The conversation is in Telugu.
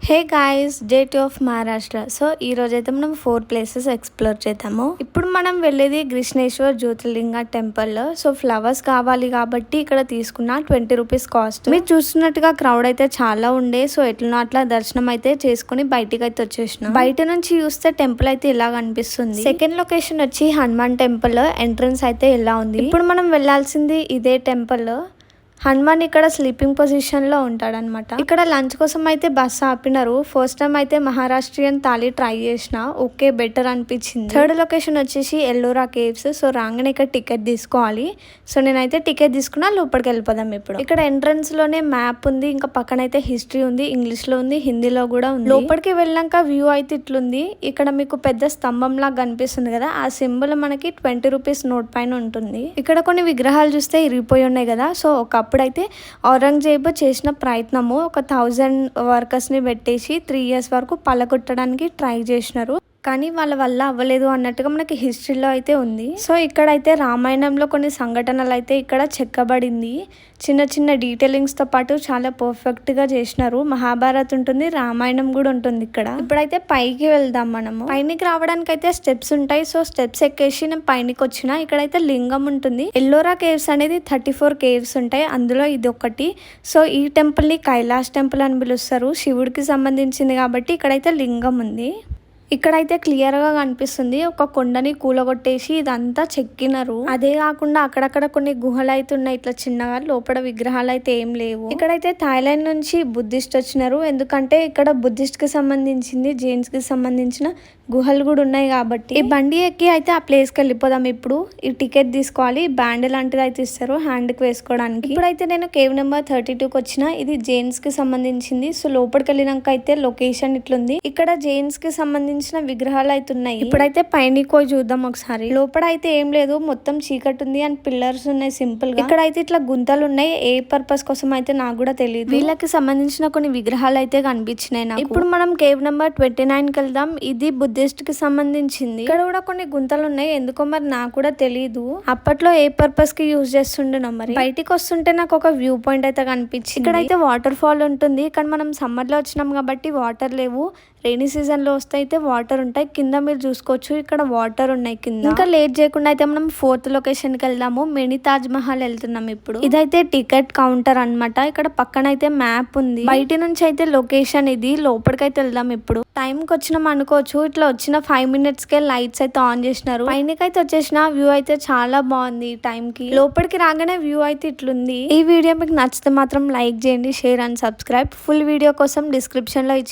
Hey guys, day 2 of Maharashtra. So ఈ రోజైతే మనం 4 ప్లేసెస్ ఎక్స్ప్లోర్ చేద్దాము. ఇప్పుడు మనం వెళ్ళేది కృష్ణేశ్వర్ జ్యోతిర్లింగ టెంపుల్. సో ఫ్లవర్స్ కావాలి కాబట్టి ఇక్కడ తీసుకున్న 20 రూపీస్ కాస్ట్. మీరు చూస్తున్నట్టుగా క్రౌడ్ అయితే చాలా ఉండే. సో ఎట్లనో అట్లా దర్శనం అయితే చేసుకుని బయటికి అయితే వచ్చేసిన. బయట నుంచి చూస్తే టెంపుల్ అయితే ఇలా కనిపిస్తుంది. సెకండ్ లొకేషన్ వచ్చి హనుమాన్ టెంపుల్. ఎంట్రన్స్ అయితే ఇలా ఉంది. ఇప్పుడు మనం వెళ్లాల్సింది ఇదే టెంపుల్. హనుమాన్ ఇక్కడ స్లీపింగ్ పొజిషన్ లో ఉంటాడనమాట. ఇక్కడ లంచ్ కోసం అయితే బస్ ఆపినారు. ఫస్ట్ టైం అయితే మహారాష్ట్రియన్ థాలీ ట్రై చేసిన, ఓకే బెటర్ అనిపించింది. థర్డ్ లొకేషన్ వచ్చేసి ఎల్లోరా కేవ్స్. సో రాగానే ఇక్కడ టికెట్ తీసుకోవాలి. సో నేనైతే టికెట్ తీసుకున్నా, లోపలికి వెళ్ళిపోదాం. ఇప్పుడు ఇక్కడ ఎంట్రన్స్ లోనే మ్యాప్ ఉంది, ఇంకా పక్కన అయితే హిస్టరీ ఉంది, ఇంగ్లీష్ లో ఉంది, హిందీలో కూడా ఉంది. లోపలికి వెళ్ళాక వ్యూ అయితే ఇట్లుంది. ఇక్కడ మీకు పెద్ద స్తంభం లాగా కనిపిస్తుంది కదా, ఆ సింబల్ మనకి 20 రూపీస్ నోట్ పైన ఉంటుంది. ఇక్కడ కొన్ని విగ్రహాలు చూస్తే ఇరిగిపోయి ఉన్నాయి కదా. సో ఒకప్పుడైతే ఔరంగజేబు చేసిన ప్రయత్నము, ఒక 1000 వర్కర్స్ ని పెట్టేసి 3 years వరకు పలగొట్టడానికి ట్రై చేసినారు. కానీ వాళ్ళ వల్ల అవ్వలేదు అన్నట్టుగా మనకి హిస్టరీలో అయితే ఉంది. సో ఇక్కడైతే రామాయణంలో కొన్ని సంఘటనలు అయితే ఇక్కడ చెక్కబడింది. చిన్న చిన్న డీటెయిలింగ్స్ తో పాటు చాలా పర్ఫెక్ట్ గా చేసినారు. మహాభారత్ ఉంటుంది, రామాయణం కూడా ఉంటుంది ఇక్కడ. ఇప్పుడైతే పైకి వెళ్దాం. మనము పైనకి రావడానికి అయితే స్టెప్స్ ఉంటాయి. సో స్టెప్స్ ఎక్కేసి నేను పైనకి వచ్చిన. ఇక్కడైతే లింగం ఉంటుంది. ఎల్లోరా కేవ్స్ అనేది 34 కేవ్స్ ఉంటాయి, అందులో ఇది ఒకటి. సో ఈ టెంపుల్ ని కైలాష్ టెంపుల్ అని పిలుస్తారు. శివుడికి సంబంధించింది కాబట్టి ఇక్కడైతే లింగం ఉంది. ఇక్కడైతే క్లియర్ గా కనిపిస్తుంది. ఒక కొండని కూలగొట్టేసి ఇదంతా చెక్కినారు. అదే కాకుండా అక్కడక్కడ కొన్ని గుహలు అయితే ఉన్నాయి ఇట్లా చిన్నగా. లోపల విగ్రహాలు అయితే ఏం లేవు. ఇక్కడైతే థాయిలాండ్ నుంచి బుద్ధిస్ట్ వచ్చినారు. ఎందుకంటే ఇక్కడ బుద్ధిస్ట్ కి సంబంధించింది, జైన్స్ కి సంబంధించిన గుహలు కూడా ఉన్నాయి కాబట్టి. ఈ బండి ఎక్కి అయితే ఆ ప్లేస్ కి వెళ్ళిపోదాం. ఇప్పుడు ఈ టికెట్ తీసుకోవాలి. బ్యాండ్ లాంటిది అయితే ఇస్తారు హ్యాండ్ కి వేసుకోవడానికి. ఇప్పుడైతే నేను కేవ్ నెంబర్ 32కి వచ్చిన. ఇది జైన్స్ కి సంబంధించింది. సో లోపలికి వెళ్ళినాక అయితే లొకేషన్ ఇట్లుంది. ఇక్కడ జైన్స్ కి సంబంధించిన విగ్రహాలు అయితే ఉన్నాయి. ఇప్పుడైతే పైనకి పోయి చూద్దాం ఒకసారి. లోపల అయితే ఏం లేదు, మొత్తం చీకటి ఉంది అండ్ పిల్లర్స్ ఉన్నాయి సింపుల్ గా. ఇక్కడ అయితే ఇట్లా గుంతలు ఉన్నాయి. ఏ పర్పస్ కోసం అయితే నాకు కూడా తెలియదు. వీళ్ళకి సంబంధించిన కొన్ని విగ్రహాలు అయితే కనిపించినాయి నాకు. ఇప్పుడు మనం కేవ్ నెంబర్ 29కి వెళ్దాం. ఇది బుద్ధిస్ట్ కి సంబంధించింది. ఇక్కడ కూడా కొన్ని గుంతలు ఉన్నాయి, ఎందుకో మరి నాకు కూడా తెలియదు. అప్పట్లో ఏ పర్పస్ కి యూజ్ చేస్తుండేనో మరి. బయటికి వస్తుంటే నాకు ఒక వ్యూ పాయింట్ అయితే కనిపించింది. ఇక్కడ అయితే వాటర్ ఫాల్ ఉంటుంది, కానీ మనం సమ్మర్ లో వచ్చినాం కాబట్టి వాటర్ లేవు. రైనీ సీజన్ లో వస్తే అయితే వాటర్ ఉంటాయి. కింద మీరు చూసుకోవచ్చు, ఇక్కడ వాటర్ ఉన్నాయి కింద. ఇంకా లేట్ చేయకుండా అయితే మనం 4th లొకేషన్ కి వెళ్దాము. మినీ తాజ్ మహల్ వెళ్తున్నాం ఇప్పుడు. ఇదైతే టికెట్ కౌంటర్ అన్నమాట. ఇక్కడ పక్కన అయితే మ్యాప్ ఉంది. బయట నుంచి అయితే లొకేషన్ ఇది. లోపలికి అయితే వెళ్దాం ఇప్పుడు. టైం కి వచ్చినాం అనుకోవచ్చు. ఇట్లా వచ్చిన 5 minutes కే లైట్స్ అయితే ఆన్ చేసినారు. పైనకైతే వచ్చేసిన వ్యూ అయితే చాలా బాగుంది. ఈ టైం కి లోపలికి రాగానే వ్యూ అయితే ఇట్లుంది. ఈ వీడియో మీకు నచ్చితే మాత్రం లైక్ చేయండి, share and subscribe. Full video కోసం డిస్క్రిప్షన్ లో